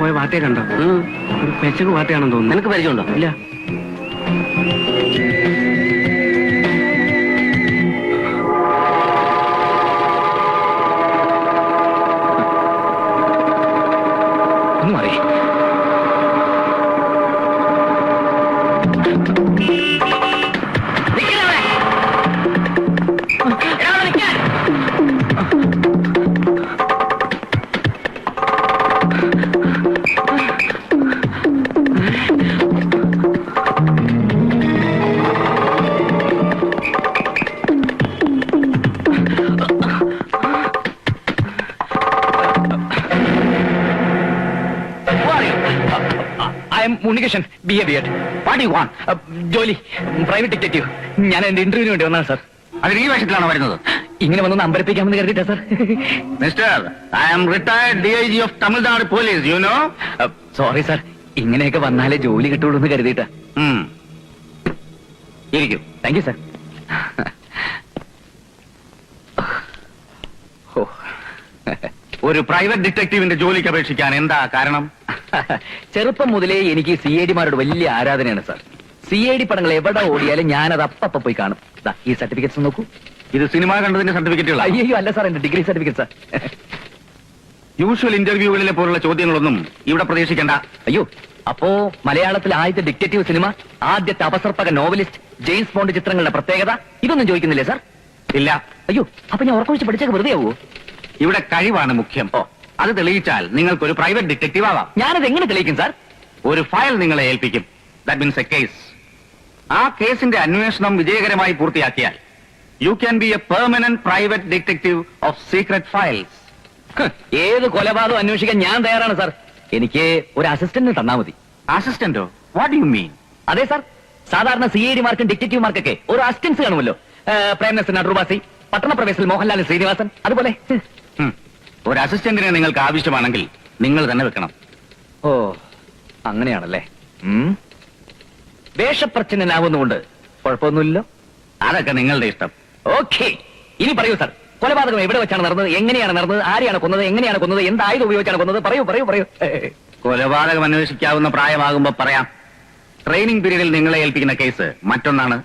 പോയ പാർട്ടിയെ കണ്ടോ? ഒരു പെച്ചക്ക് പാർട്ടിയാണെന്ന് തോന്നുന്നു. നിനക്ക് പരിചയമുണ്ടോ? ഇല്ല. ഒന്ന് മാറി. Unnikrishnan behaviour what you want? ജോലി പ്രൈവറ്റ് ഡിറ്റക്റ്റീവ്. ഞാൻ എന്റെ ഇന്റർവ്യൂവിന് വേണ്ടി വന്നാണ് സാർ. അതിന് ഈ വേഷത്തിലാണോ വരുന്നത്? ഇങ്ങനെ വന്നൊന്ന് അമ്പരപ്പിക്കാമെന്ന് കരുതിട്ടാ sir. Mister, I am retired DIG of Tamil Nadu police, you know. Sorry sir, ഇങ്ങനെയൊക്കെ വന്നാലേ ജോലി കിട്ടുള്ളൂ എന്ന് കരുതിട്ടാ. ഇരിക്കും. Thank you sir. ഒരു പ്രൈവറ്റ് ഡിറ്റക്റ്റീവിന്റെ ജോലിക്ക് അപേക്ഷിക്കാൻ എന്താ കാരണം? ചെറുപ്പം മുതലേ എനിക്ക് CID-മാരോട് വലിയ ആരാധനയാണ് സാർ. CID പടങ്ങൾ എവിടെ ഓടിയാലും ഞാനത് അപ്പ പോയി കാണും. ഈ സർട്ടിഫിക്കറ്റ്സ് നോക്കൂ. ഇത് സിനിമ കണ്ടതിന്റെ സർട്ടിഫിക്കറ്റുകളാണ്. അയ്യോ അല്ല സാർ, എന്റെ ഡിഗ്രി സർട്ടിഫിക്കറ്റ് സാർ. യൂഷ്വൽ ഇന്റർവ്യൂകളിലെ പോലുള്ള ചോദ്യങ്ങളൊന്നും ഇവിടെ പ്രതീക്ഷിക്കേണ്ട. അയ്യോ, അപ്പോ മലയാളത്തിലെ ആദ്യത്തെ ഡിറ്റക്റ്റീവ് സിനിമ, ആദ്യത്തെ അപസർപ്പക നോവലിസ്റ്റ്, ജെയിംസ് ബോണ്ട് ചിത്രങ്ങളുടെ പ്രത്യേകത ഇതൊന്നും ചോദിക്കുന്നില്ലേ സാർ? ഇല്ല. അയ്യോ, അപ്പൊ ഞാൻ ഉറക്കൊഴിച്ച് പഠിച്ചൊക്കെ വെറുതെ ആവോ? ഇവിടെ കഴിവാണ് മുഖ്യം. അത് തെളിയിച്ചാൽ നിങ്ങൾക്കൊരു പ്രൈവറ്റ് ഡിറ്റക്റ്റീവ് ആവാം. ഞാനത് എങ്ങനെ തെളിയിക്കും സാർ? ഒരു ഫയൽ നിങ്ങളെ ഏൽപ്പിക്കും. That means a case. ആ കേസിന്റെ അന്വേഷണം വിജയകരമായി പൂർത്തിയാക്കിയാൽ you can be a permanent private detective of secret files. ഏത് കൊലപാതകം അന്വേഷിക്കാൻ ഞാൻ തയ്യാറാണ് സാർ. എനിക്ക് ഒരു അസിസ്റ്റന്റിന് തന്നാ മതി. അസിസ്റ്റന്റോ? What you mean? അതെ സാർ, സാധാരണ CID-മാർക്കും ഡിറ്റക്റ്റീവ്മാർക്കൊക്കെ ഒരു അസിസ്റ്റൻസ് കാണുമല്ലോ. പ്രേംനസീർ അടൂർവാസി, പട്ടണപ്രവേശിൽ മോഹൻലാൽ ശ്രീനിവാസൻ, അതുപോലെ. ഒരു അസിസ്റ്റന്റിനെ നിങ്ങൾക്ക് ആവശ്യമാണെങ്കിൽ നിങ്ങൾ തന്നെ വെക്കണം. ഓ, അങ്ങനെയാണല്ലേ. വേഷപ്രച്ഛന്നനാവുന്നതുകൊണ്ട് കുഴപ്പമൊന്നുമില്ലല്ലോ. അതൊക്കെ നിങ്ങളുടെ ഇഷ്ടം. ഓക്കെ, ഇനി പറയൂ സാർ, കൊലപാതകം എവിടെ വെച്ചാണ് നടന്നത്, എങ്ങനെയാണ് നടന്നത്, ആരെയാണ് കൊന്നത്, എങ്ങനെയാണ് കൊന്നത്, എന്ത് ആയുധം ഉപയോഗിച്ചാണ് കൊന്നത്? പറയൂ പറയൂ പറയൂ. കൊലപാതകം അന്വേഷിക്കാവുന്ന പ്രായമാകുമ്പോ പറയാം. ട്രെയിനിങ് പീരീഡിൽ നിങ്ങളെ ഏൽപ്പിക്കുന്ന കേസ് മറ്റൊന്നാണ്.